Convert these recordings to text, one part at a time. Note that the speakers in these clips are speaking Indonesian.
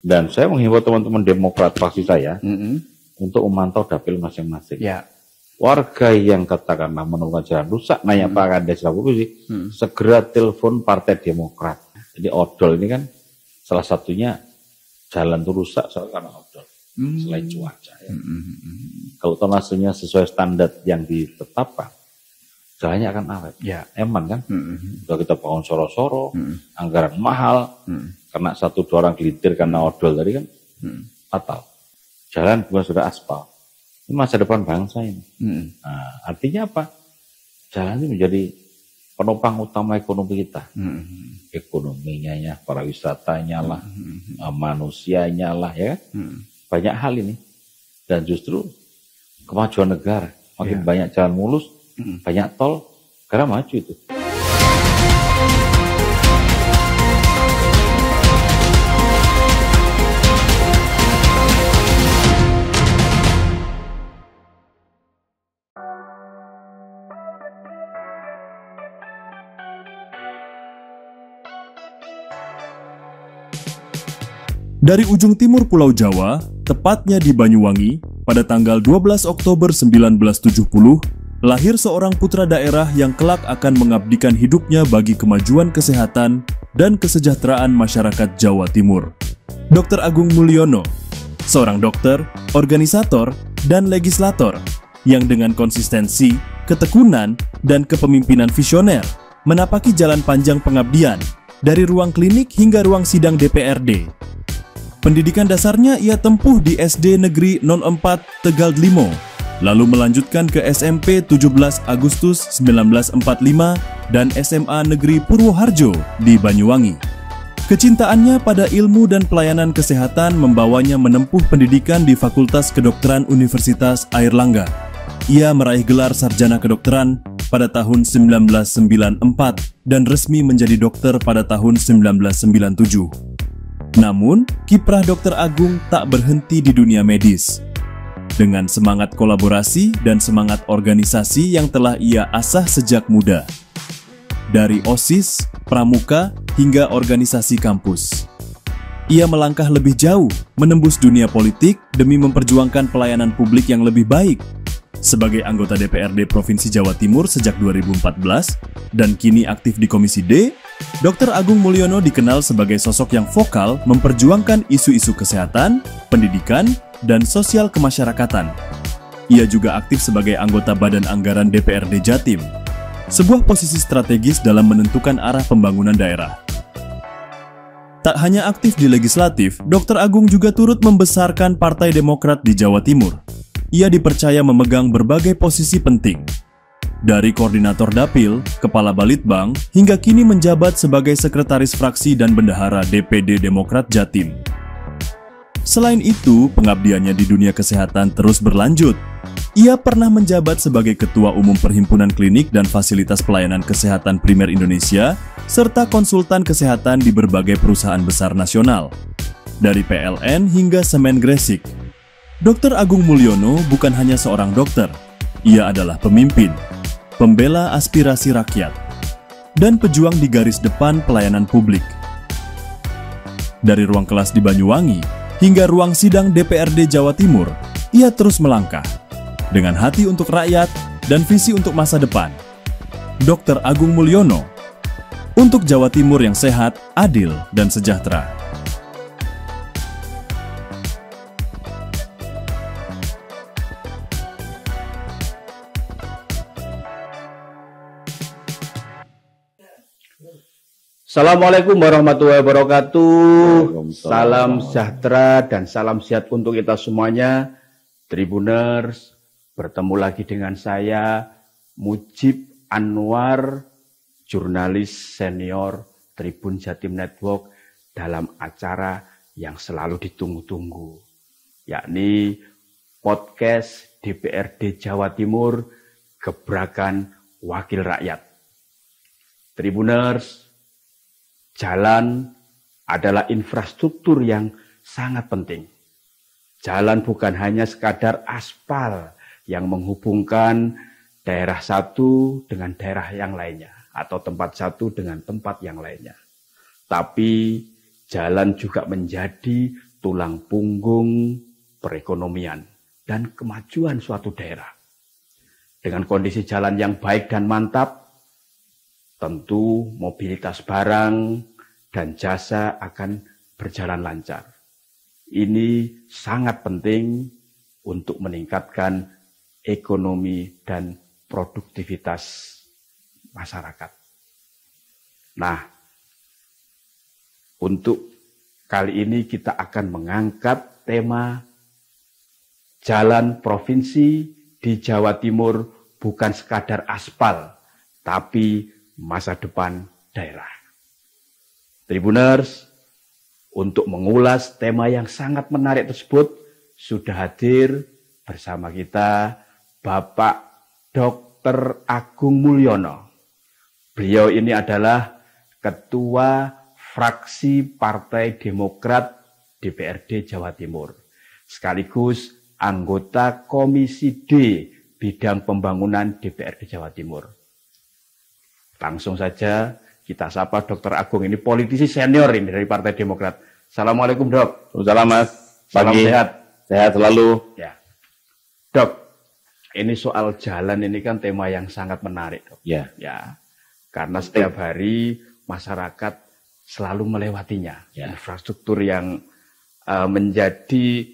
Dan saya menghimbau teman-teman Demokrat fraksi saya untuk memantau dapil masing-masing. Ya. Warga yang katakanlah menemukan jalan rusak, nanya Pak Kades segera telepon Partai Demokrat. Jadi odol ini kan salah satunya jalan itu rusak karena odol, selain cuaca. Ya. Kalau tonasenya sesuai standar yang ditetapkan, jalannya akan awet. Ya. Eman kan? Sudah kita bangun soro-soro, anggaran mahal, karena 1-2 orang gelintir karena odol tadi kan fatal. Jalan bukan sudah aspal. Ini masa depan bangsa ini. Nah, artinya apa? Jalan ini menjadi penopang utama ekonomi kita. Ekonominya ya, para wisatanya lah, manusianya lah ya. Banyak hal ini. Dan justru kemajuan negara. Makin banyak jalan mulus, banyak tol, negara maju itu. Dari ujung timur Pulau Jawa, tepatnya di Banyuwangi, pada tanggal 12 Oktober 1970, lahir seorang putra daerah yang kelak akan mengabdikan hidupnya bagi kemajuan kesehatan dan kesejahteraan masyarakat Jawa Timur. Dr. Agung Mulyono, seorang dokter, organisator, dan legislator yang dengan konsistensi, ketekunan, dan kepemimpinan visioner menapaki jalan panjang pengabdian dari ruang klinik hingga ruang sidang DPRD. Pendidikan dasarnya ia tempuh di SD Negeri Non 4 Tegal Limo, lalu melanjutkan ke SMP 17 Agustus 1945 dan SMA Negeri Purwoharjo di Banyuwangi. Kecintaannya pada ilmu dan pelayanan kesehatan membawanya menempuh pendidikan di Fakultas Kedokteran Universitas Airlangga. Ia meraih gelar sarjana kedokteran pada tahun 1994 dan resmi menjadi dokter pada tahun 1997. Namun, kiprah Dr. Agung tak berhenti di dunia medis. Dengan semangat kolaborasi dan semangat organisasi yang telah ia asah sejak muda. Dari OSIS, Pramuka, hingga organisasi kampus. Ia melangkah lebih jauh, menembus dunia politik demi memperjuangkan pelayanan publik yang lebih baik. Sebagai anggota DPRD Provinsi Jawa Timur sejak 2014 dan kini aktif di Komisi D, Dr. Agung Mulyono dikenal sebagai sosok yang vokal memperjuangkan isu-isu kesehatan, pendidikan, dan sosial kemasyarakatan. Ia juga aktif sebagai anggota Badan Anggaran DPRD Jatim, sebuah posisi strategis dalam menentukan arah pembangunan daerah. Tak hanya aktif di legislatif, Dr. Agung juga turut membesarkan Partai Demokrat di Jawa Timur. Ia dipercaya memegang berbagai posisi penting, dari koordinator dapil, kepala balitbang, hingga kini menjabat sebagai sekretaris fraksi dan bendahara DPD Demokrat Jatim. Selain itu, pengabdiannya di dunia kesehatan terus berlanjut. Ia pernah menjabat sebagai Ketua Umum Perhimpunan Klinik dan Fasilitas Pelayanan Kesehatan Primer Indonesia, serta konsultan kesehatan di berbagai perusahaan besar nasional, dari PLN hingga Semen Gresik. Dr. Agung Mulyono bukan hanya seorang dokter, ia adalah pemimpin, pembela aspirasi rakyat, dan pejuang di garis depan pelayanan publik. Dari ruang kelas di Banyuwangi hingga ruang sidang DPRD Jawa Timur, ia terus melangkah dengan hati untuk rakyat dan visi untuk masa depan. Dr. Agung Mulyono, untuk Jawa Timur yang sehat, adil, dan sejahtera. Assalamualaikum warahmatullahi wabarakatuh. Salam sejahtera dan salam sehat untuk kita semuanya. Tribuners, bertemu lagi dengan saya Mujib Anwar, jurnalis senior Tribun Jatim Network, dalam acara yang selalu ditunggu-tunggu, yakni podcast DPRD Jawa Timur, Gebrakan Wakil Rakyat. Tribuners, jalan adalah infrastruktur yang sangat penting. Jalan bukan hanya sekadar aspal yang menghubungkan daerah satu dengan daerah yang lainnya, atau tempat satu dengan tempat yang lainnya. Tapi jalan juga menjadi tulang punggung perekonomian dan kemajuan suatu daerah. Dengan kondisi jalan yang baik dan mantap, tentu mobilitas barang dan jasa akan berjalan lancar. Ini sangat penting untuk meningkatkan ekonomi dan produktivitas masyarakat. Nah, untuk kali ini kita akan mengangkat tema jalan provinsi di Jawa Timur bukan sekadar aspal, tapi masa depan daerah. Tribuners, untuk mengulas tema yang sangat menarik tersebut, sudah hadir bersama kita Bapak Dr. Agung Mulyono. Beliau ini adalah Ketua Fraksi Partai Demokrat DPRD Jawa Timur, sekaligus anggota Komisi D Bidang Pembangunan DPRD Jawa Timur. Langsung saja kita sapa Dr. Agung, ini politisi senior ini dari Partai Demokrat. Assalamualaikum, Dok. Salam, Mas. Salam sehat. Sehat selalu. Ya. Dok, ini soal jalan ini kan tema yang sangat menarik, Dok. Ya. Ya. Karena setiap hari masyarakat selalu melewatinya. Ya. Infrastruktur yang menjadi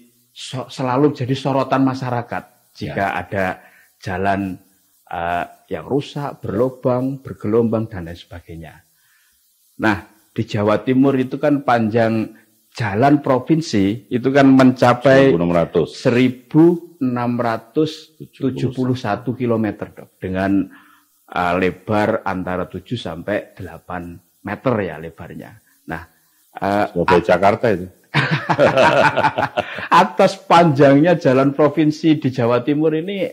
selalu jadi sorotan masyarakat. Jika ada jalan yang rusak, berlubang, bergelombang, dan lain sebagainya. Nah, di Jawa Timur itu kan panjang jalan provinsi itu kan mencapai 1.671 km, Dok, dengan lebar antara 7 sampai 8 meter ya lebarnya. Nah, Jakarta itu. Atas panjangnya jalan provinsi di Jawa Timur ini,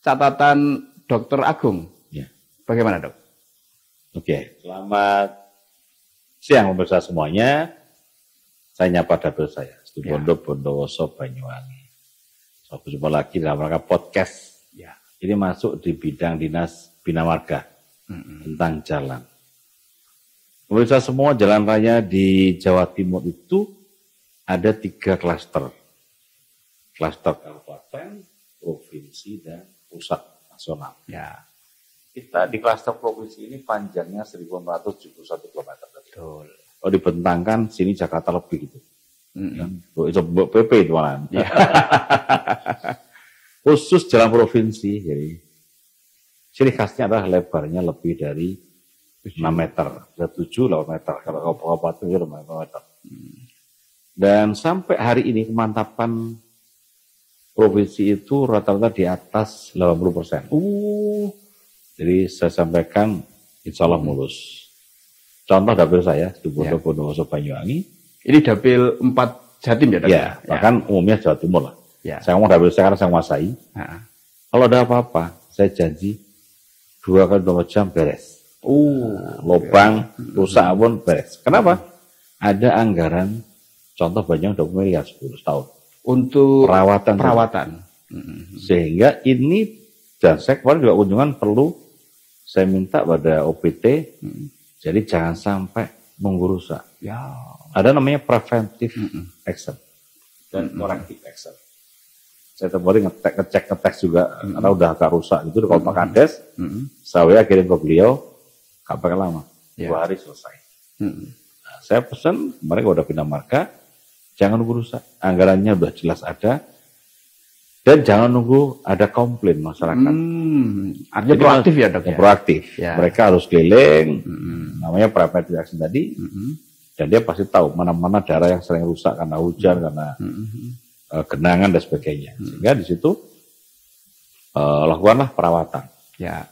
catatan Dr. Agung, ya. Bagaimana, Dok? Oke, selamat siang pemirsa semuanya. Saya nyapa dapil saya, Situbondo, Bondowoso, Banyuwangi. Sampai jumpa lagi dalam rangka podcast. Ya. Ini masuk di bidang dinas bina marga tentang jalan. Pemirsa semua, jalan raya di Jawa Timur itu ada 3 klaster. Klaster kabupaten, provinsi, dan pusat nasional. Ya. Kita di klaster provinsi ini panjangnya 1.471 km. Betul. Kalau dibentangkan, sini Jakarta lebih gitu. Itu PP itu malah. Ya. Khusus jalan provinsi, jadi ciri khasnya adalah lebarnya lebih dari 6 meter, 7-8 meter, kalau kabupaten itu 5 meter. Dan sampai hari ini kemantapan provinsi itu rata-rata di atas 80%. Jadi saya sampaikan insya Allah mulus. Contoh dapil saya, Situbondo, Bondowoso, Banyuwangi. Ini dapil 4 Jatim ya? Ya, bahkan umumnya Jawa Timur lah. Ya. Saya ngomong dapil saya karena saya menguasai. Kalau ada apa-apa, saya janji 2 kali 2 jam beres. Lubang, rusak pun beres. Kenapa? Ada anggaran, contoh Banyuwangi 20 miliar 10 tahun. Untuk perawatan. Sehingga ini, dan saya kemarin juga kunjungan perlu, saya minta pada OPT, jadi jangan sampai nunggu rusak. Ya. Ada namanya preventive action dan corrective action. Saya kemarin ngecek juga, karena udah agak rusak gitu, kalau Pak Kades, saya kirim ke beliau, gak pakai lama, 2 hari selesai. Nah, saya pesan, kemarin kalau udah pindah marga, jangan nunggu rusak, anggarannya udah jelas ada, dan jangan nunggu ada komplain masyarakat. Artinya proaktif ya, Dok? Proaktif. Ya. Mereka harus keliling, namanya preventive action tadi, dan dia pasti tahu mana-mana daerah yang sering rusak karena hujan, karena genangan dan sebagainya. Sehingga di situ lakukanlah perawatan. Ya.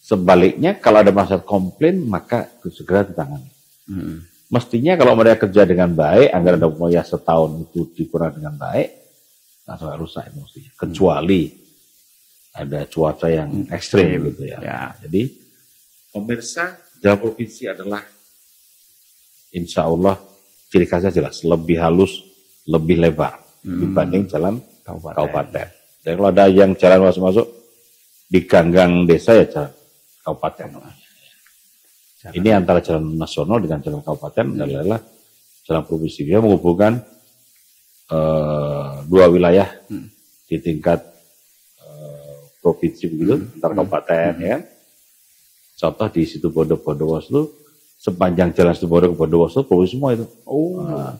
Sebaliknya kalau ada masalah komplain maka segera ditangani. Mestinya kalau mereka kerja dengan baik, anggaran dapurnya setahun itu dikurang dengan baik, langsung rusak itu mestinya. Kecuali ada cuaca yang ekstrim gitu ya. Jadi pemirsa, jalan provinsi adalah insya Allah ciri khasnya jelas, lebih halus, lebih lebar dibanding jalan kabupaten. Dan kalau ada yang jalan masuk-masuk di ganggang desa ya jalan kabupaten. Ini antara jalan nasional dengan jalan kabupaten adalah jalan provinsi. Dia menghubungkan dua wilayah di tingkat provinsi begitu, antar kabupaten ya. Contoh di Situbondo Bondowoso, sepanjang jalan Situbondo ke Bondowoso provinsi semua itu. Nah,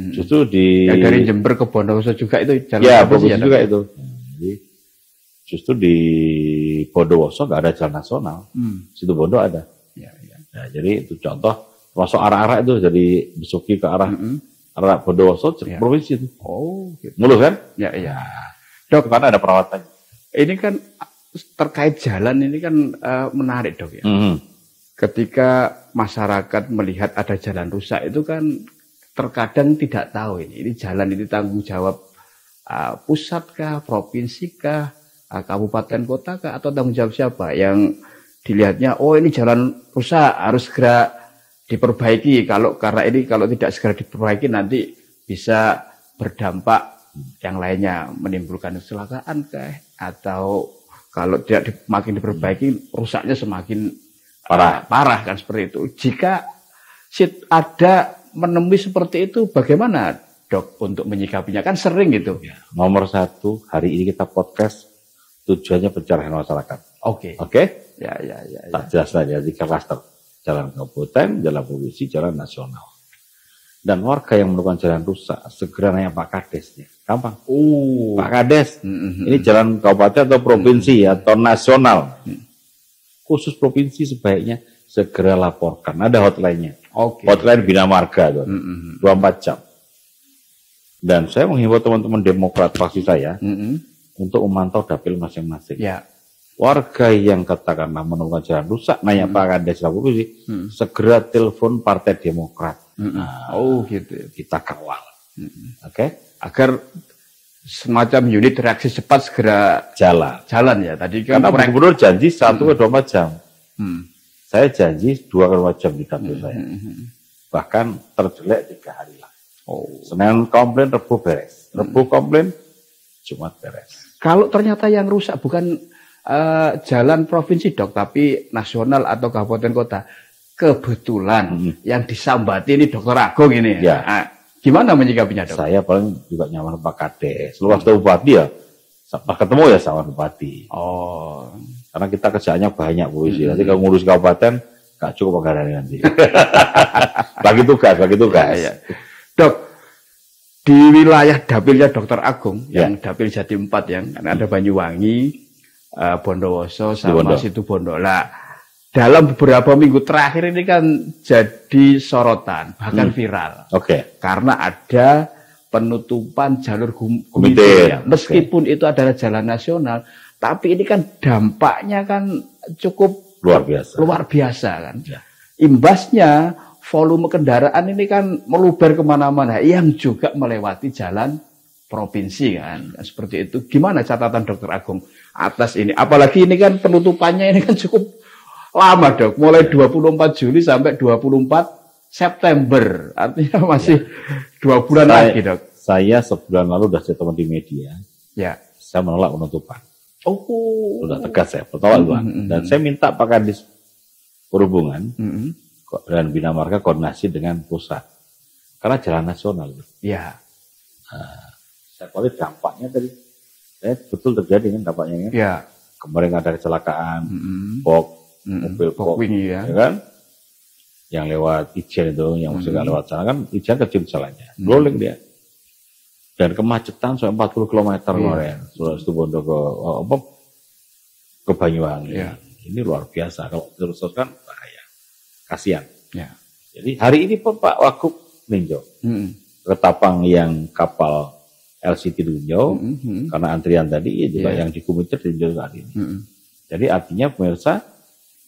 justru yang dari Jember ke Bondowoso juga itu jalan provinsi juga itu. Jadi, justru di Bondowoso nggak ada jalan nasional, Situbondo ada. Nah, jadi itu contoh, masuk arah-arah itu jadi besuki ke arah arah Bondowoso provinsi itu. Gitu. Mulus kan? Ya. Dok, karena ada perawatan. Ini kan terkait jalan ini kan menarik, Dok ya. Ketika masyarakat melihat ada jalan rusak itu kan terkadang tidak tahu ini jalan ini tanggung jawab pusat kah, provinsi kah, kabupaten kota kah, atau tanggung jawab siapa? Yang dilihatnya, oh ini jalan rusak harus segera diperbaiki. Karena ini kalau tidak segera diperbaiki nanti bisa berdampak yang lainnya, menimbulkan kecelakaan kah, atau kalau tidak makin diperbaiki rusaknya semakin parah kan seperti itu. Jika ada menemui seperti itu, bagaimana Dok untuk menyikapinya? Kan sering gitu. Nomor satu, hari ini kita podcast tujuannya pencerahan masyarakat. Oke. Ya. Tak jelas saja 3 klaster. Jalan kabupaten, jalan provinsi, jalan nasional. Dan warga yang menemukan jalan rusak, segera nanya Pak Kadesnya. Gampang. Pak Kades, ini jalan kabupaten atau provinsi atau nasional. Khusus provinsi sebaiknya segera laporkan. Ada hotline-nya. Hotline Bina Marga. 24 jam. Dan saya menghimbau teman-teman Demokrat fraksi saya untuk memantau dapil masing-masing. Ya. Warga yang katakanlah menemukan jalan rusak, nanya Pak Kades provinsi, segera telepon Partai Demokrat. Gitu. Kita kawal. Oke? Agar semacam unit reaksi cepat segera jalan ya. Tadi kan karena Gubernur janji 1-24 jam. Saya janji 2-4 jam di dapil saya. Bahkan terjelek 3 hari lah. Senin komplain, Rebu beres. Rebu komplain, Jumat beres. Kalau ternyata yang rusak bukan jalan provinsi, Dok, tapi nasional atau kabupaten kota, kebetulan yang disambati ini Dr. Agung ini. Ya. Gimana menyikapinya, Dok? Saya paling juga nyaman Pak Kades. Luas bupati ya, ketemu ya sama bupati. Karena kita kerjaannya banyak, Bu. Nanti kalau ngurus kabupaten, gak cukup anggarannya nanti. bagi tugas. Ya. Dok, di wilayah dapilnya Dr. Agung, yang dapil Jati 4 yang ada Banyuwangi, Bondowoso, sama Situbondo. Dalam beberapa minggu terakhir ini kan jadi sorotan, bahkan viral. Karena ada penutupan jalur Gumite. Ya. Meskipun itu adalah jalan nasional, tapi ini kan dampaknya kan cukup luar biasa kan. Ya. Imbasnya volume kendaraan ini kan meluber kemana-mana, yang juga melewati jalan provinsi kan. Seperti itu. Gimana catatan Dr. Agung atas ini? Apalagi ini kan penutupannya ini kan cukup lama, Dok, mulai 24 Juli sampai 24 September. Artinya masih 2 bulan lagi, Dok. Saya sebulan lalu sudah statement di media. Ya. Saya menolak penutupan. Sudah tegas saya, menolak. Dan saya minta Pak Kadis Perhubungan dan Bina Marga koordinasi dengan pusat. Karena jalan nasional. Ya. Saya kualitas dampaknya tadi. Betul terjadi kan dampaknya. Ya. Kemarin ada kecelakaan, mobil Bokwing ya kan, yang lewat Ijen itu, yang masih nggak lewat sana kan, Ijen kecil jalannya, rolling dia, dan kemacetan sampai 40 km kemarin, Situbondo ke Banyuwangi. Ini luar biasa. Kalau terus-teruskan bahaya, kasihan. Jadi hari ini pun Pak Wagub ninjau ketapang yang kapal LCT dininjau, karena antrian tadi juga yang di Gumite dininjau saat ini. Jadi artinya pemirsa,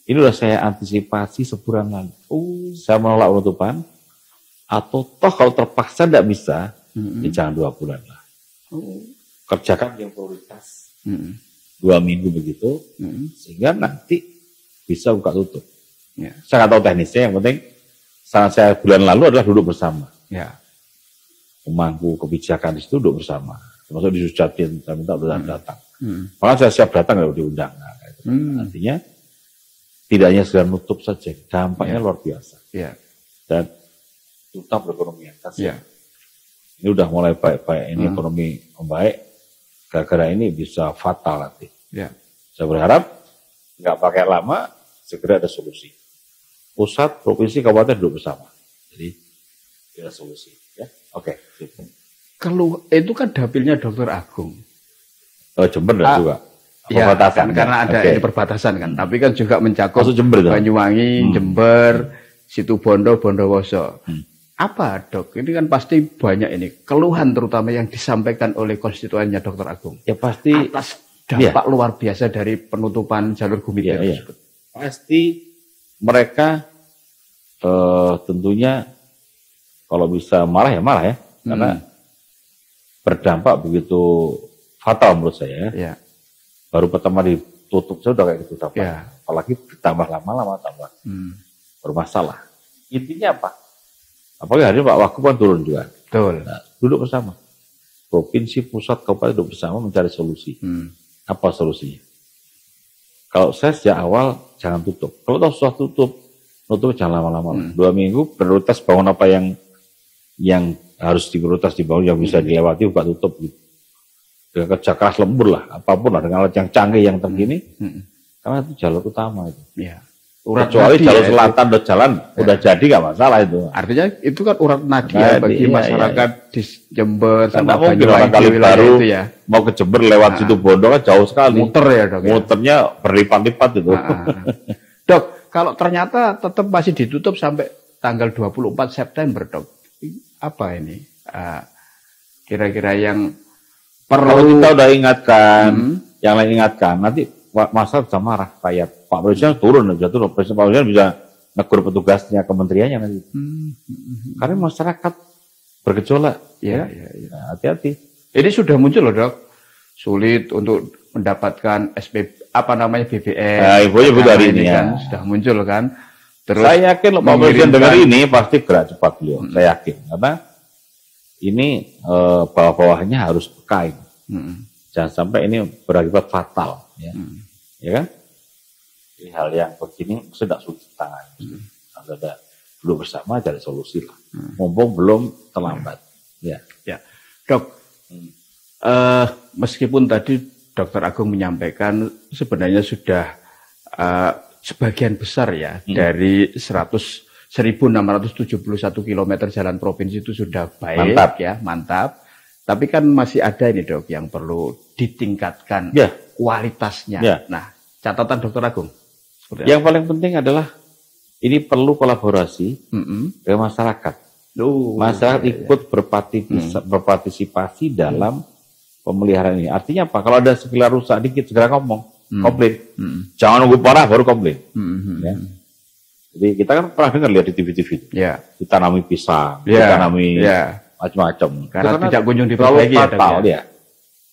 ini sudah saya antisipasi sebulan lalu. Saya menolak penutupan, atau toh kalau terpaksa tidak bisa, jangan 2 bulan lah. Kerjakan yang prioritas 2 minggu begitu, sehingga nanti bisa buka tutup. Saya nggak tahu teknisnya, yang penting saran saya bulan lalu adalah duduk bersama. Memangku kebijakan di situ duduk bersama. Termasuk di Susjatin, saya minta datang. Maka saya siap datang kalau diundang. Artinya tidak hanya segera nutup saja, dampaknya luar biasa. Dan duta perekonomian. Ya. Ini udah mulai baik-baik, ini ekonomi membaik, gara-gara ini bisa fatal nanti. Ya. Saya berharap nggak pakai lama, segera ada solusi. Pusat, provinsi, kabupaten duduk bersama. Jadi ada solusi. Ya, oke. Itu kan dapilnya Dr. Agung. Oh, Jember juga. Ya, Perbatasan, karena ada ini perbatasan kan. Tapi kan juga mencakup Jember, Banyuwangi, Jember, Situbondo, Bondowoso. Apa Dok? Ini kan pasti banyak ini keluhan terutama yang disampaikan oleh konstituennya Dr. Agung. Ya pasti atas dampak luar biasa dari penutupan jalur Gumitir tersebut. Pasti mereka tentunya kalau bisa marah ya, karena berdampak begitu fatal menurut saya. Ya. Baru pertama ditutup saya udah kayak gitu dapat. Ya. Apalagi ditambah lama-lama tambah bermasalah. Intinya apa? Apalagi hari ini Pak Wagub kan turun juga. Betul. Nah, duduk bersama. Provinsi, pusat, kabupaten duduk bersama mencari solusi. Apa solusinya? Kalau saya sejak awal jangan tutup. Kalau tahu susah tutup jangan lama-lama. 2 minggu prioritas bangun apa yang harus diprioritas dibangun yang bisa dilewati buka tutup gitu. Dengan kerja keras lembur lah, apapun lah dengan alat yang canggih yang terkini. Karena itu jalur utama itu. Ya. Kecuali jalur selatan udah jalan, udah jadi nggak masalah itu. Artinya itu kan urat nadi ya bagi masyarakat di Jember sama mungkin orang kali baru itu ya. Mau ke Jember lewat Situbondo kan jauh sekali. Muter ya Dok. Muternya berlipat-lipat itu. Dok, kalau ternyata tetap masih ditutup sampai tanggal 24 September Dok, apa ini? Kira-kira yang perlu kalau kita udah ingatkan, yang lain ingatkan, nanti masyarakat bisa marah kayak Pak Presiden turun aja tuh, Pak Presiden bisa negur petugasnya kementeriannya nanti. Karena masyarakat bergejolak, ya. Hati-hati. Ini sudah muncul loh Dok, sulit untuk mendapatkan BBM. Nah, ibunya hari ini kan ya. sudah muncul kan. Terus saya yakin loh Pak Presiden dengar ini pasti gerak cepat beliau. Saya yakin karena ini bawah-bawahnya harus peka. Jangan sampai ini berakibat fatal, ya kan? Ini hal yang begini sudah sulit tangan. Ada dulu bersama cari solusi lah. Mumpung belum terlambat. Ya. Dok, meskipun tadi Dr. Agung menyampaikan sebenarnya sudah sebagian besar ya dari 1.671 km jalan provinsi itu sudah baik, mantap. Tapi kan masih ada ini Dok yang perlu ditingkatkan kualitasnya. Nah, catatan Dr. Agung. Yang paling penting adalah ini perlu kolaborasi dengan masyarakat. Masyarakat ikut berpartisipasi dalam pemeliharaan ini. Artinya apa? Kalau ada sekilas rusak dikit segera komplain. Jangan nunggu parah baru komplain. Ya. Jadi kita kan pernah dengar lihat di TV-TV itu. Ditanami pisang, ditanami macam-macam. Karena tidak kunjung diperbaiki ya.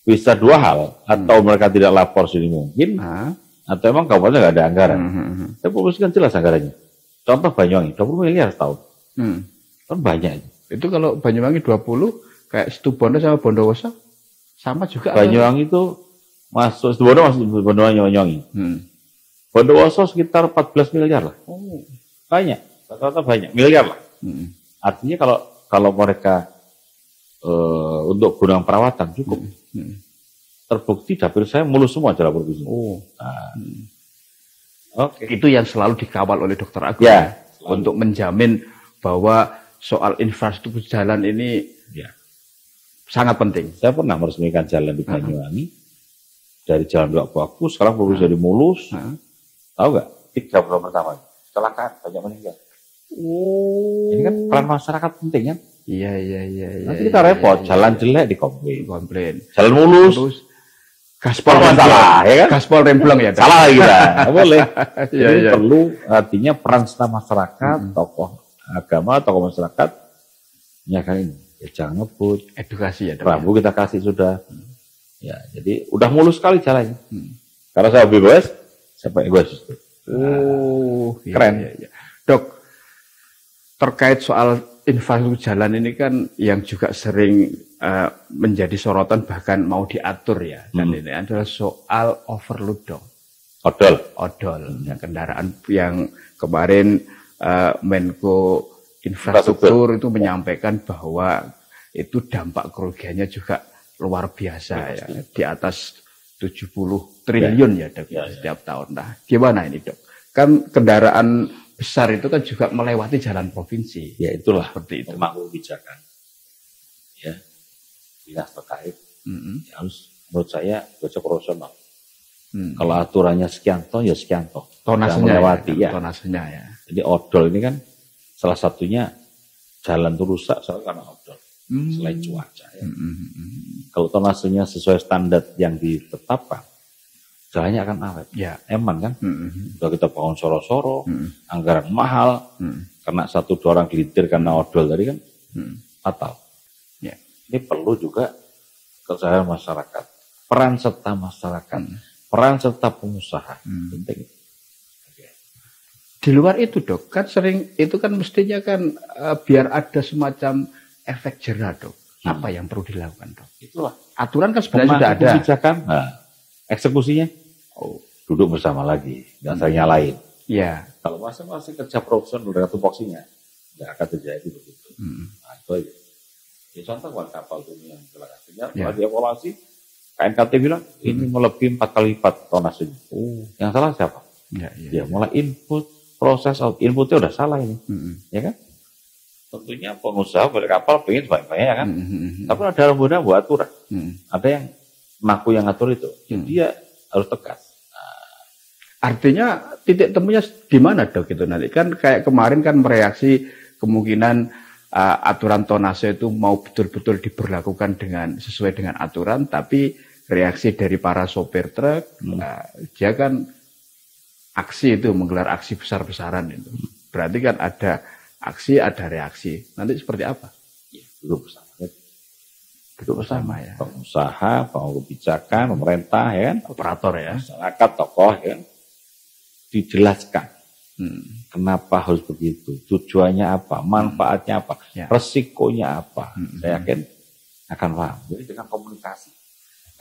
Bisa dua hal, atau mereka tidak lapor sini mungkin, atau emang kabupaten nggak ada anggaran. Saya publikasikan jelas anggarannya. Contoh Banyuwangi, 20 miliar setahun. Kan banyak. Itu kalau Banyuwangi 20, kayak Situbondo sama Bondowoso, sama juga. Banyuwangi itu masuk, Situbondo masuk Banyuwangi. Bondowoso sekitar 14 miliar lah. Banyak, rata-rata banyak, miliar lah. Artinya kalau mereka untuk gunung perawatan cukup. Terbukti dapil saya mulus semua jalan provinsi. Itu yang selalu dikawal oleh Dr. Agung untuk menjamin bahwa soal infrastruktur jalan ini sangat penting. Saya pernah meresmikan jalan di Banyuwangi dari jalan nggak bagus, sekarang provinsi jadi mulus. Tahu nggak? 3 bulan pertama kecelakaan banyak meninggal. Ini kan peran masyarakat penting kan? Iya. Nanti kita repot, jalan jelek dikomplain. Jalan mulus. Gaspol masalah, ya kan? Gaspol remblong ya. Salah kita, nggak boleh. Jadi perlu artinya peran serta masyarakat, tokoh agama, tokoh masyarakat, kan ini. Ya, jangan ngebut. Edukasi ya. Rambu kita kasih sudah. Ya, jadi udah mulus sekali jalannya. Karena saya bebas, saya pakai gue. Keren. Iya. Dok, terkait soal infrastruktur jalan ini kan yang juga sering menjadi sorotan bahkan mau diatur ya. Dan ini adalah soal overload dong. Odol. Ya, kendaraan yang kemarin Menko infrastruktur itu menyampaikan bahwa itu dampak kerugiannya juga luar biasa ya, di atas 70 triliun ya Dok setiap tahun. Nah, gimana ini Dok? Kan kendaraan besar itu kan juga melewati jalan provinsi. Ya itulah seperti itu. Pemangku kebijakan. Ya, dinas terkait ya harus menurut saya proporsional. Kalau aturannya sekian ton ya sekian ton. Tonasenya melewati ya. Tonasenya ya. Jadi odol ini kan salah satunya jalan itu rusak soalnya karena odol. Selain cuaca ya. Kalau tonasenya sesuai standar yang ditetapkan, jalannya akan awet. Ya. Eman kan? Udah kita bangun soro-soro, anggaran mahal, karena 1-2 orang gelintir karena odol tadi kan fatal. Ya. Ini perlu juga kesadaran masyarakat, peran serta masyarakat, peran serta pengusaha. Penting. Di luar itu Dok, kan sering itu kan mestinya kan biar ada semacam efek jerah Dok. Apa yang perlu dilakukan Dok? Itulah. Aturan kan sebenarnya sudah ada. Kebijakan, eksekusinya duduk bersama lagi, dan saya nyalain. Iya. Kalau masing-masing kerja profesional dengan tupoksinya, nggak akan terjadi begitu. Nah, itu aja. Ya, contoh kapal itu yang kelakasinya, setelah dievaluasi, KNKT bilang ini melebihi 4 kali lipat tonasenya. Yang salah siapa? Ya, mulai input, proses inputnya udah salah ini, ya kan? Tentunya pengusaha beli kapal pengen banyak-banyak kan, tapi ada lembaga buat aturan, ada yang mengaku yang ngatur itu, jadi dia harus tegas. Artinya titik temunya di mana Dok itu nanti kan kayak kemarin kan mereaksi kemungkinan aturan tonase itu mau betul-betul diberlakukan dengan sesuai dengan aturan, tapi reaksi dari para sopir truk, dia kan aksi itu menggelar aksi besar-besaran itu, berarti kan ada aksi, ada reaksi. Nanti seperti apa? Ya, duduk bersama ya. Pengusaha, pemangku kebijakan, pemerintah, ya kan? Operator ya. Masyarakat, tokoh, ya kan? Dijelaskan. Kenapa harus begitu? Tujuannya apa? Manfaatnya apa? Resikonya apa? Saya yakin akan paham. Jadi dengan komunikasi.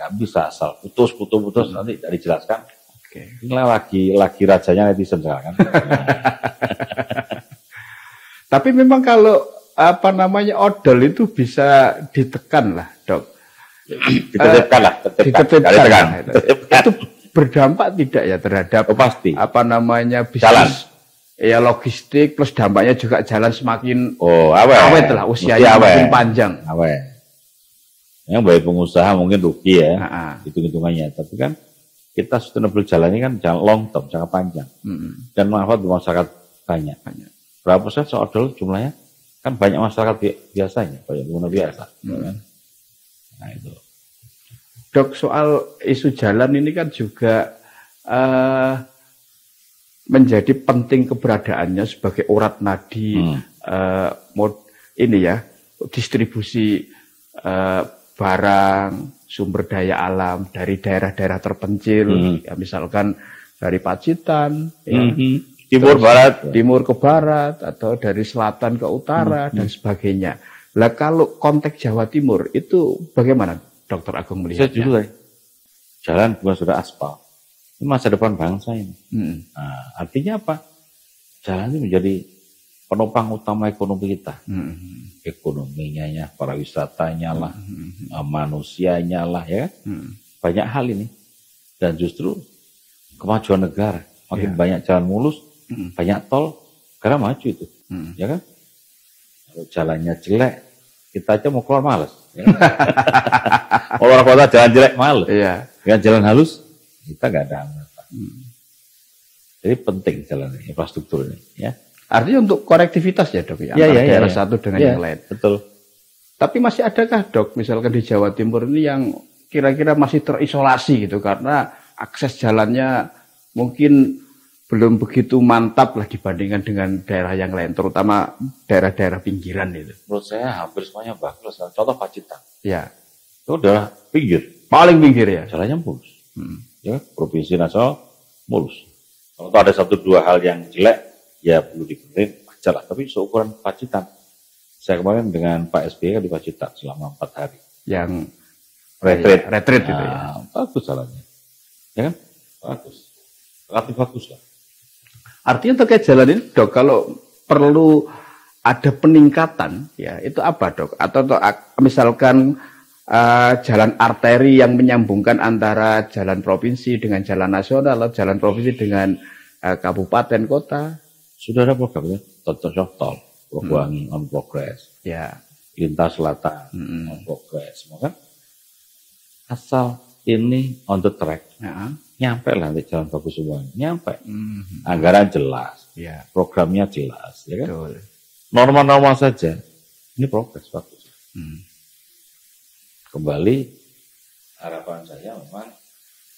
Nggak bisa asal putus, nanti tidak dijelaskan. Ini lagi rajanya netizen sekarang kan. Tapi memang kalau odol itu bisa ditekan lah Dok. Ditertibkan lah. Itu berdampak tidak ya terhadap pasti bisnis jalan. Ya logistik plus dampaknya juga jalan semakin awet lah, usianya semakin panjang. Awet. Yang bagi pengusaha mungkin rugi ya, hitung-hitungannya. Tapi kan kita sustainable jalan ini kan jalan long term, jangka panjang. Dan manfaat untuk masyarakat banyak. Berapa persen odol jumlahnya? Kan banyak masyarakat biasanya, banyak pengguna biasa. Kan? Nah itu. Dok, soal isu jalan ini kan juga menjadi penting keberadaannya sebagai urat nadi distribusi barang, sumber daya alam dari daerah-daerah terpencil, ya misalkan dari Pacitan, timur ke barat, atau dari selatan ke utara dan sebagainya. Lah kalau konteks Jawa Timur itu bagaimana Dr. Agung melihatnya? Saya jujur, jalan bukan sudah aspal. Ini masa depan bangsa ini. Nah, artinya apa? Jalan ini menjadi penopang utama ekonomi kita. Ekonominya ya, para wisatanya lah, manusianya lah ya. Banyak hal ini. Dan justru kemajuan negara. Makin banyak jalan mulus, banyak tol, negara maju itu. Ya kan? Kalau jalannya jelek, kita aja mau keluar males. Ya kan? Orang kota jalan jelek males. Dengan jalan halus, kita nggak ada hambatan. Jadi penting jalan infrastruktur ini. Ya. Artinya untuk konektivitas ya Dok, antara daerah satu dengan yang lain. Betul. Tapi masih adakah Dok, misalkan di Jawa Timur ini yang kira-kira masih terisolasi gitu, karena akses jalannya mungkin belum begitu mantap lah dibandingkan dengan daerah yang lain, terutama daerah-daerah pinggiran itu. Menurut saya hampir semuanya bagus. Contoh Pacitan. Ya. Itu adalah pinggir. Paling pinggir ya. Jalannya mulus. Ya, provinsi nasional mulus. Kalau ada 1-2 hal yang jelek, ya perlu dibenerin aja lah. Tapi seukuran Pacitan. Saya kemarin dengan Pak SBY kan di Pacitan selama 4 hari. Yang retreat gitu ya. Bagus jalannya. Ya kan? Bagus. Relatif bagus lah. Artinya terkait jalan ini Dok, kalau perlu ada peningkatan, ya itu apa dok? Atau misalkan jalan arteri yang menyambungkan antara jalan provinsi dengan jalan nasional, atau jalan provinsi dengan kabupaten kota? Sudah ada programnya, tol, Probowangi on progress, Ya, lintas selatan on progress, maka asal ini on the track, ya. nyampe lah nanti jalan bagus semua, nyampe. Anggaran jelas, Ya, programnya jelas, ya kan? betul. Normal-normal saja, ini progres bagus. Kembali harapan saya memang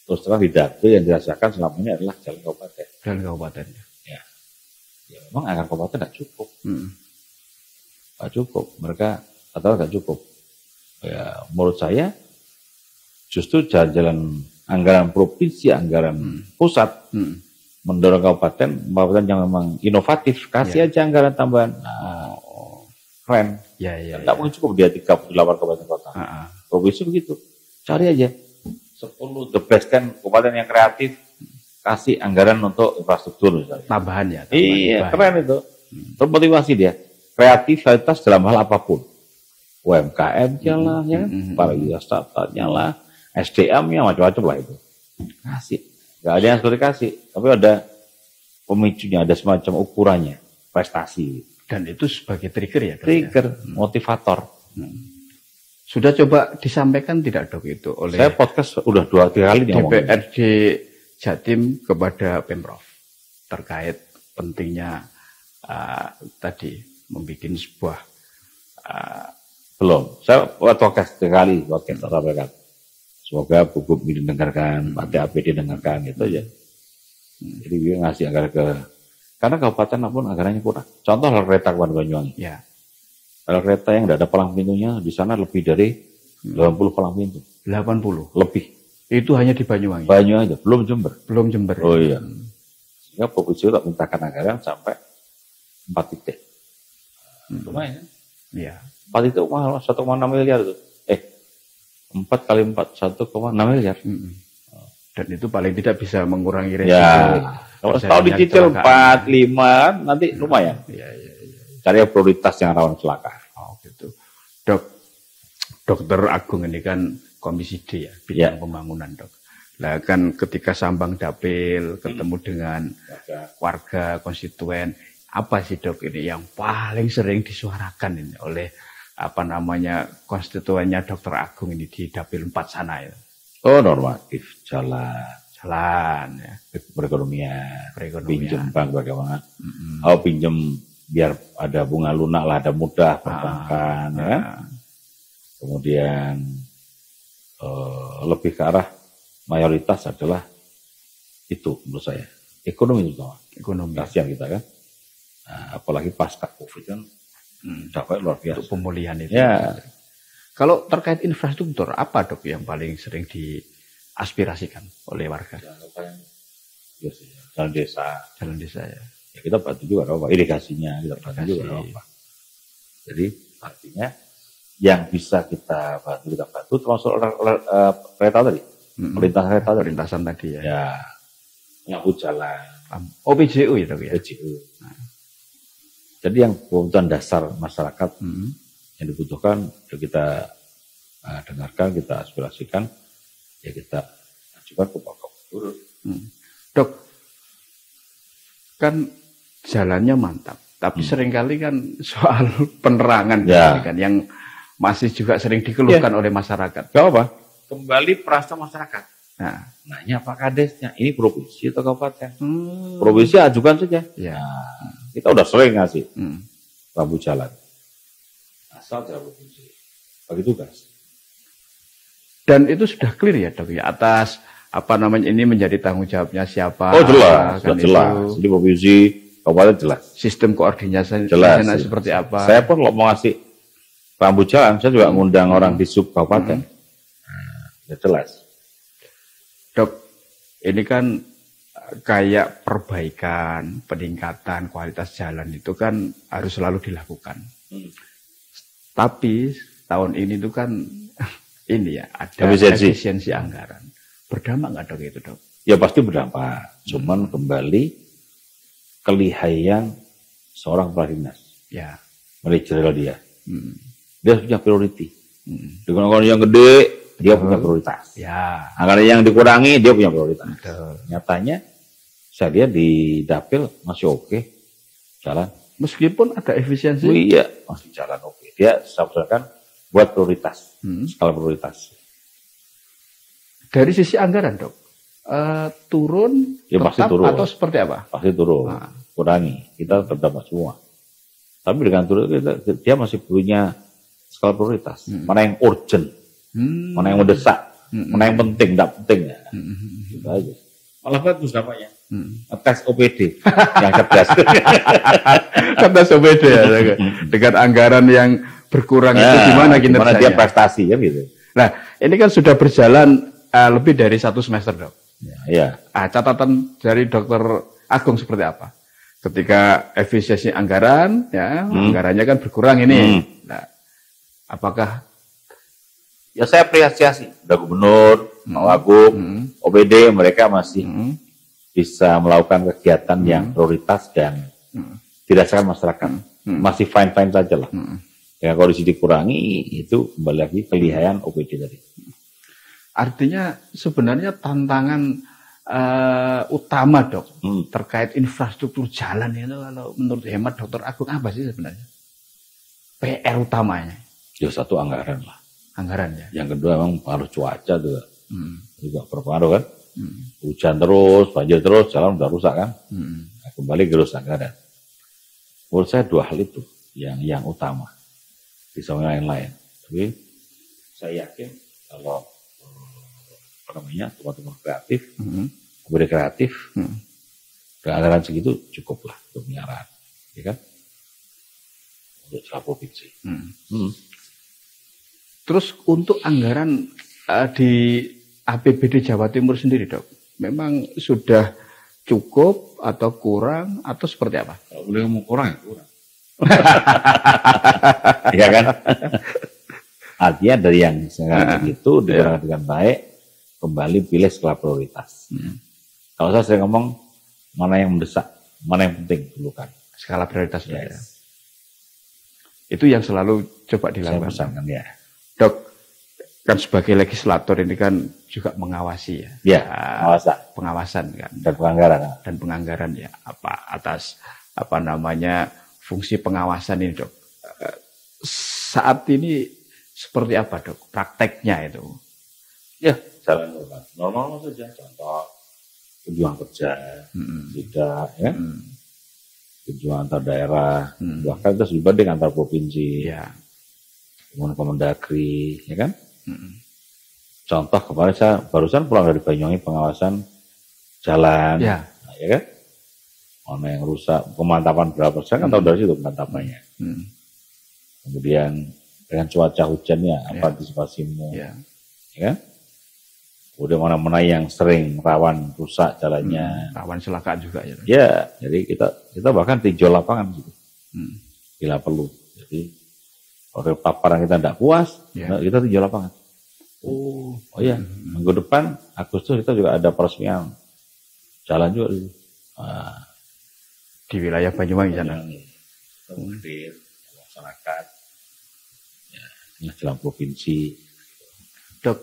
terus terang pidato yang dirasakan selama ini adalah jalan kabupaten. Jalan kabupaten. Ya memang anggaran kabupaten tidak cukup, tidak cukup. Mereka atau tidak cukup. Ya menurut saya justru jalan-jalan anggaran provinsi, anggaran pusat mendorong kabupaten yang memang inovatif, kasih aja anggaran tambahan. Nah, keren. Ya. Tidak mungkin cukup dia 38 kabupaten kota. Provinsi begitu, cari aja 10 the best kan kabupaten yang kreatif, kasih anggaran untuk infrastruktur misalnya. Tambahan ya. Iya, keren itu. Termotivasi dia. Kreativitas dalam hal apapun. UMKM-nya lah, ya, pariwisata-nya lah, SDM-nya macam-macam lah itu. Kasih. Gak ada yang seperti kasih, tapi ada pemicunya, ada semacam ukurannya, prestasi. Dan itu sebagai trigger ya? Trigger, motivator. Sudah coba disampaikan tidak dok itu oleh saya podcast udah 2-3 kali DPRD Jatim kepada Pemprov terkait pentingnya tadi membuat sebuah belum. Saya podcast 3 kali podcast sampaikan. Semoga buku ini didengarkan, Pak TAP didengarkan gitu aja. Jadi dia ngasih anggaran ke karena kabupaten pun anggarannya kurang. Contoh rel kereta ke Banyuwangi. Ya. Rel kereta yang tidak ada palang pintunya di sana lebih dari 80 palang pintu. 80 lebih. Itu hanya di Banyuwangi. Banyuwangi aja, belum Jember. Belum Jember. Oh iya. Sehingga provinsi tak mintakan anggaran sampai 4 titik. Lumayan. Iya. 4 titik mahal 1,6 miliar itu. 4 kali 4 1,6 miliar. Dan itu paling tidak bisa mengurangi resiko. Ya. Kalau setahun dicicil 4, 5 nanti lumayan. Iya. Cari prioritas yang rawan celaka. Oh gitu. Dokter Agung ini kan Komisi D ya, bidang pembangunan dok. Nah kan ketika sambang dapil ketemu dengan warga konstituen, apa sih dok ini yang paling sering disuarakan ini oleh konstituennya Dokter Agung ini di dapil 4 sana ya? Oh normatif, jalan Ya. perekonomian. Pinjam bank bagaimana? Oh pinjam biar ada bunga lunak lah, ada mudah perbankan, ya. Kemudian lebih ke arah mayoritas adalah itu menurut saya ekonomi terutama. Ekonomi. Kasihan kita kan. Nah, apalagi pasca COVID kan dapat luar biasa. Untuk pemulihan itu. Ya. Kalau terkait infrastruktur, apa dok yang paling sering diaspirasikan oleh warga? Jalan desa. Jalan desa ya. Ya kita bantu juga apa irigasinya kita bantu juga apa. Jadi artinya yang bisa kita bantu termasuk kereta tadi, Perlintasan tadi ya. Ya, nyapu jalan. OPJU ya dok ya. OPJU. Nah. Jadi yang kebutuhan dasar masyarakat yang dibutuhkan ya kita dengarkan, kita aspirasikan, ya kita ajukan ke Pak Gubernur. Dok, kan jalannya mantap, tapi seringkali kan soal penerangan kan yang masih juga sering dikeluhkan oleh masyarakat. Gak apa? Kembali perasa masyarakat. Nah, nanya Pak Kadesnya, ini provinsi atau kabupaten? Provinsi ajukan saja. Ya. Nah, kita udah sering ngasih rambu jalan. Asal jalan provinsi. Bagi tugas. Dan itu sudah clear ya dok ya atas ini menjadi tanggung jawabnya siapa? Oh jelas, kan jelas. Di provinsi, kabupaten jelas. Sistem koordinasi jelas. Seperti apa? Saya pun kalau mau ngasih rambu jalan, saya juga ngundang orang di sub kabupaten. Ya jelas. Dok, ini kan kayak perbaikan, peningkatan kualitas jalan itu kan harus selalu dilakukan. Tapi tahun ini itu kan ini ya ada efisiensi anggaran. Berdampak nggak dok itu dok? Ya pasti berdampak. Cuman kembali kelihaian seorang kepala dinas. Ya. manajerial dia. Dia punya priority. Dengan anggaran yang gede, dia punya prioritas. Ya. Anggaran yang dikurangi, dia punya prioritas. Betul. Nyatanya, saya lihat di dapil masih oke, jalan. Meskipun ada efisiensi. Oh iya, masih jalan oke. Dia sampaikan buat prioritas, skala prioritas. Dari sisi anggaran, Dok, turun, Ya, pasti turun. atau seperti apa? Pasti turun, kurangi. Kita terdapat semua. Tapi dengan turun, dia masih punya skala prioritas. Mana yang urgent, mana yang mendesak, mana yang penting, tidak penting. Ya. Gitu aja. Malah bagus namanya. Tes OPD yang cerdas. Tes OPD ya. Dengan anggaran yang berkurang itu gimana kinerjanya? Gimana dia prestasi ya gitu. Nah, ini kan sudah berjalan lebih dari 1 semester, Dok. Ya. Catatan dari Dr. Agung seperti apa? Ketika efisiensi anggaran, ya, anggarannya kan berkurang ini. Nah, apakah? Ya saya apresiasi. Udah gubernur, Wagub, OPD, mereka masih bisa melakukan kegiatan yang prioritas dan dirasakan masyarakat. Masih fine-fine saja lah. Ya, kalau di sini dikurangi, itu kembali lagi kelihayan OPD tadi. Artinya sebenarnya tantangan utama, Dok, terkait infrastruktur jalan itu kalau menurut hemat Dr. Agung apa sih sebenarnya? PR utamanya? Ya satu anggaran lah. Anggaran ya. Yang kedua memang pengaruh cuaca juga berpengaruh kan. Hujan terus, banjir terus, jalan udah rusak kan. Nah, kembali ke anggaran. Menurut saya 2 hal itu yang utama. Bisa yang lain. Tapi saya yakin kalau teman-teman kreatif, kemudian kreatif, anggaran segitu cukup lah untuk penyiaran, ya kan? Untuk skala provinsi. Terus untuk anggaran di APBD Jawa Timur sendiri, Dok, memang sudah cukup atau kurang atau seperti apa? Kalau boleh ngomong kurang ya kurang. Ya kan? Artinya dari yang sekarang itu dengan baik, kembali pilih skala prioritas. Kalau saya sering ngomong, mana yang mendesak, mana yang penting dulu kan. Skala prioritas. Yes. Itu yang selalu coba dilakukan. Saya pesankan ya. Dok, kan sebagai legislator ini kan juga mengawasi ya. Ya, pengawasan kan. Dan penganggaran ya. Atas fungsi pengawasan ini, Dok. Saat ini seperti apa, Dok? Prakteknya itu? Ya, jalan normal saja. Contoh kunjungan kerja, tidak ya. Kunjungan antar daerah, bahkan itu dibanding antar provinsi. Ya. Kemudian Kemendagri, ya kan? Contoh kemarin saya barusan pulang dari Banyuwangi pengawasan jalan, ya kan? Mana yang rusak, pemantapan berapa persen, kan tahu dari situ pemantapannya. Kemudian dengan cuaca hujannya, apa antisipasimu, ya kan? Kemudian mana-mana yang sering rawan rusak jalannya, rawan kecelakaan juga ya. Ya, jadi kita bahkan tinjau lapangan gitu, bila perlu. Jadi kalau paparan kita tidak puas, kita tinjau lapangan. Oh ya, minggu depan Agustus kita juga ada peresmian jalan juga di wilayah Banyuwangi sana. Hadir masyarakat, ya, jalan provinsi. Dok,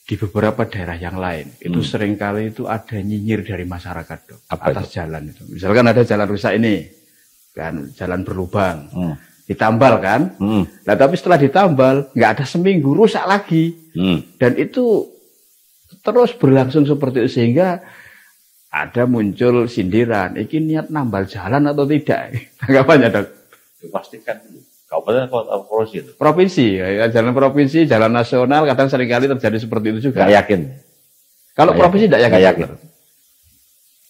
di beberapa daerah yang lain itu seringkali itu ada nyinyir dari masyarakat, Dok, atas jalan itu. Misalkan ada jalan rusak ini, kan jalan berlubang. Ditambal kan, nah tapi setelah ditambal nggak ada seminggu rusak lagi, dan itu terus berlangsung seperti itu sehingga ada muncul sindiran, ini niat nambal jalan atau tidak? Tanggapannya, Dok? Dipastikan dulu. Kabupaten atau provinsi itu? Provinsi, ya, jalan provinsi, jalan nasional kadang seringkali terjadi seperti itu juga. Nggak yakin. Kalau provinsi tidak yakin. Yakin.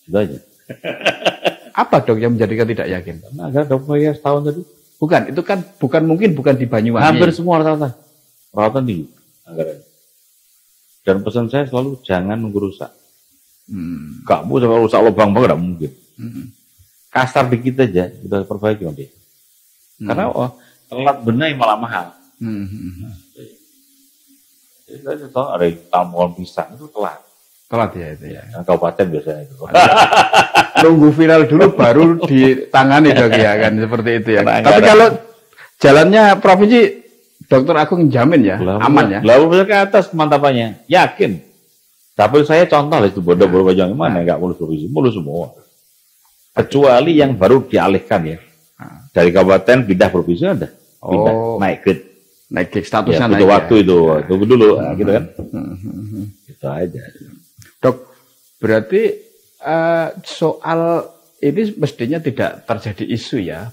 Itu aja. Apa, Dok, yang menjadikan tidak yakin? Karena ada dokumen setahun tadi. Bukan, itu kan bukan di Banyuwangi. Hampir semua rata-rata tinggi anggaran. Dan pesan saya selalu jangan nunggu rusak. Kamu sampai rusak lubang banget, nggak mungkin. Kasar dikit aja, udah perbaiki nanti. Karena telat benahi malah mahal. Jadi saya tahu ada tambungan pisang itu telat. Sholat ya itu ya. Kabupaten biasanya itu. Nunggu viral dulu baru ditangani Dok ya kan seperti itu ya. Tapi kalau jalannya provinsi Dokter Agung jamin ya, aman ya. Lalu ke atas kemantapannya, yakin. Tapi saya contoh lah itu bodoh-bodoh Banyuwangi mana nggak mulus provinsi, mulus semua. Kecuali yang baru dialihkan ya. Dari kabupaten pindah provinsi ada. Pindah, naik grade statusnya naik. Waktu itu, tunggu dulu, gitu kan. Itu aja. Dok, berarti soal ini mestinya tidak terjadi isu ya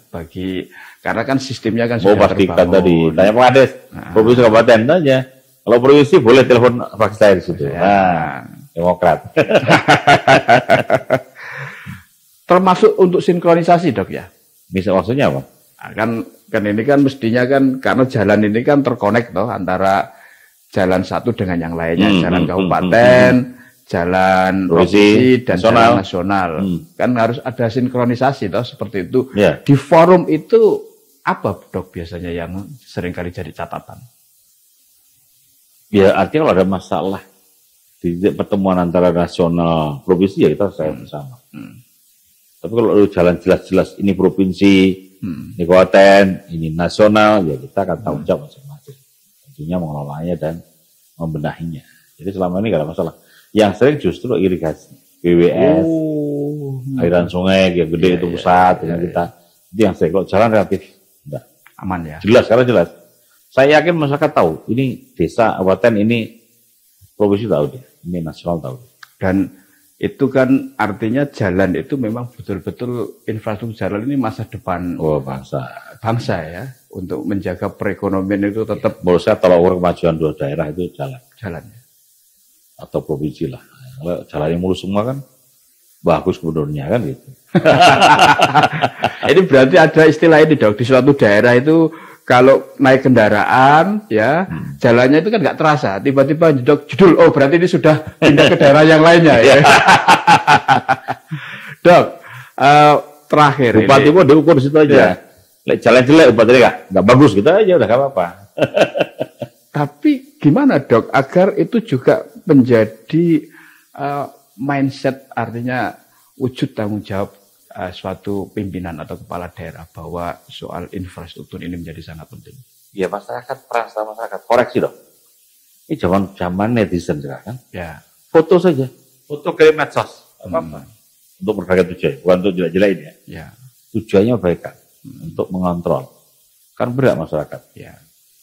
karena kan sistemnya kan sudah pastikan terbangun. Tadi tanya Pak Ades, provinsi kabupaten aja. Kalau provinsi boleh telepon Pak saya di situ. Nah, Demokrat. Termasuk untuk sinkronisasi Dok ya. Bisa maksudnya apa? Nah, kan ini kan mestinya kan karena jalan ini kan terkonek toh antara jalan satu dengan yang lainnya, jalan kabupaten, jalan provinsi dan jalan nasional. Kan harus ada sinkronisasi toh seperti itu. Yeah. Di forum itu apa Dok biasanya yang seringkali jadi catatan? Ya artinya kalau ada masalah di pertemuan antara nasional provinsi ya kita selesai bersama. Tapi kalau jalan jelas-jelas ini provinsi, ini kabupaten, ini nasional, ya kita akan tanggung jawab masing-masing. Tentunya mengelolanya dan membenahinya. Jadi selama ini nggak ada masalah. Yang sering justru irigasi, BWS, aliran sungai yang gede itu pusat dengan kita. Itu yang sering. Kalau jalan relatif enggak. Aman ya. Jelas, karena jelas. Saya yakin masyarakat tahu. Ini desa, kabupaten, ini provinsi tahu dia. Ini nasional tahu. Dan itu kan artinya jalan itu memang betul-betul infrastruktur jalan ini masa depan bangsa ya. Untuk menjaga perekonomian itu tetap. Menurut saya tolak ukur kemajuan dua daerah itu jalannya. Atau provinsi lah. Kalau jalannya mulus semua kan bagus gubernurnya kan gitu. Ini berarti ada istilah ini Dok, di suatu daerah itu kalau naik kendaraan ya jalannya itu kan nggak terasa, tiba-tiba jedul, oh berarti ini sudah pindah ke daerah yang lainnya ya. Dok, terakhir bupati pun diukur di situ aja. Ya. Jalan jelek bupati nggak bagus gitu aja udah nggak apa-apa. Tapi gimana Dok agar itu juga menjadi mindset, artinya wujud tanggung jawab suatu pimpinan atau kepala daerah bahwa soal infrastruktur ini menjadi sangat penting. Ya masyarakat, peran masyarakat, koreksi dong. Ini zaman netizen sekarang kan. Ya. Foto saja, foto kirim medsos, apa-apa. Untuk berbagai tujuan, bukan untuk jelek-jelekin ya. Ya. Tujuannya kebaikan, untuk mengontrol. Kan berat masyarakat. Ya.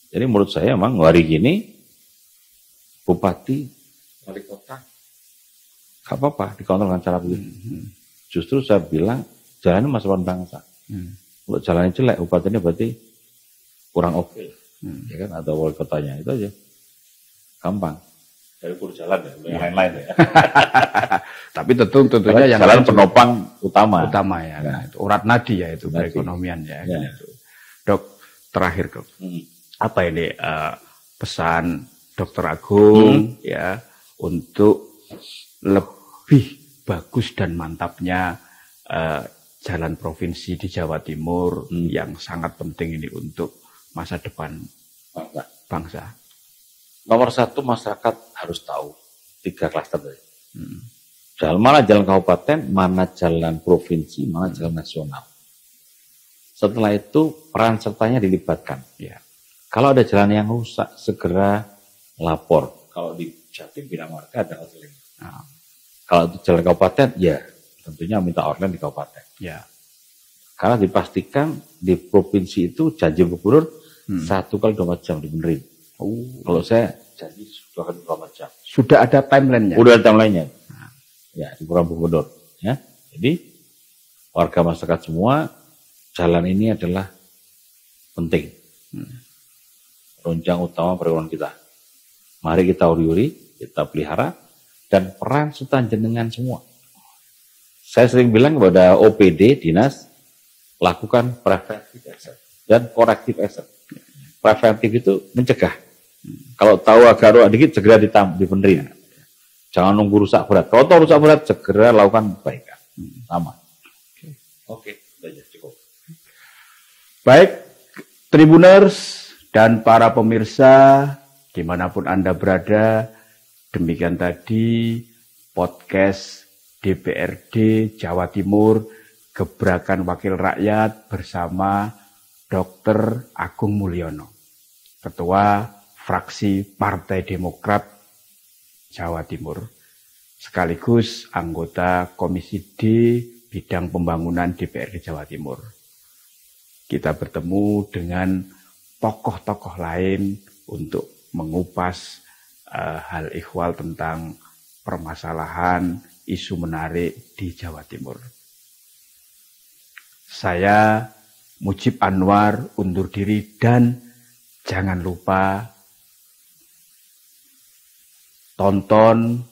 Jadi menurut saya memang hari gini bupati, wali kota, gak apa-apa dikontrol dengan cara begitu. Justru saya bilang jalannya masa depan bangsa. Kalau jalannya jelek, bupatinya berarti kurang oke. Ya kan, atau wali kotanya itu aja. Gampang. Dari ukur jalan ya, yang lain-lain ya. Tapi tentunya yang jalan penopang utama ya. Nah, itu urat nadi ya itu perekonomian ya. Ya. Gitu. Dok, terakhir Dok. Apa ini pesan Dokter Agung ya untuk lebih bagus dan mantapnya jalan provinsi di Jawa Timur yang sangat penting ini untuk masa depan bangsa. Nomor satu, masyarakat harus tahu 3 klaster tadi. Mana jalan kabupaten, mana jalan provinsi, mana jalan nasional. Setelah itu peran sertanya dilibatkan. Ya. Kalau ada jalan yang rusak, segera lapor. Kalau di Jatim bina marga ada outline. Kalau itu jalan kabupaten, ya tentunya minta outline di kabupaten. Ya. Karena dipastikan di provinsi itu janji gubernur 1 kali 24 jam dibenerin. Kalau saya janji 2 kali 24 jam. Sudah ada timelinenya? Udah ada timelinenya. Ya, di program gubernur. Ya. Jadi warga masyarakat semua, jalan ini adalah penting. Tunjang utama perekonomian kita. Mari kita uri-uri, kita pelihara, dan peran serta jenengan semua. Saya sering bilang kepada OPD, dinas, lakukan preventive action dan corrective action. Preventif itu mencegah. Kalau tahu agak rusak dikit, segera dibenerin. Jangan nunggu rusak berat. Kalau tahu rusak berat, segera lakukan perbaikan. Sama. Oke, sudah cukup. Baik, Tribuners dan para pemirsa, dimanapun Anda berada, demikian tadi podcast DPRD Jawa Timur Gebrakan Wakil Rakyat bersama Dr. Agung Mulyono, Ketua Fraksi Partai Demokrat Jawa Timur, sekaligus anggota Komisi D Bidang Pembangunan DPRD Jawa Timur. Kita bertemu dengan tokoh-tokoh lain untuk mengupas hal ihwal tentang permasalahan isu menarik di Jawa Timur. Saya Mujib Anwar undur diri dan jangan lupa tonton,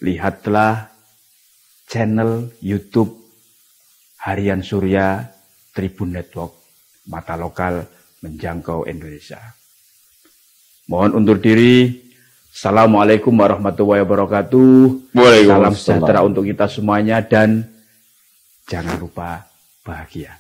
lihatlah channel YouTube Harian Surya Tribun Network, mata lokal menjangkau Indonesia. Mohon undur diri. Assalamualaikum warahmatullahi wabarakatuh. Salam sejahtera untuk kita semuanya dan jangan lupa bahagia.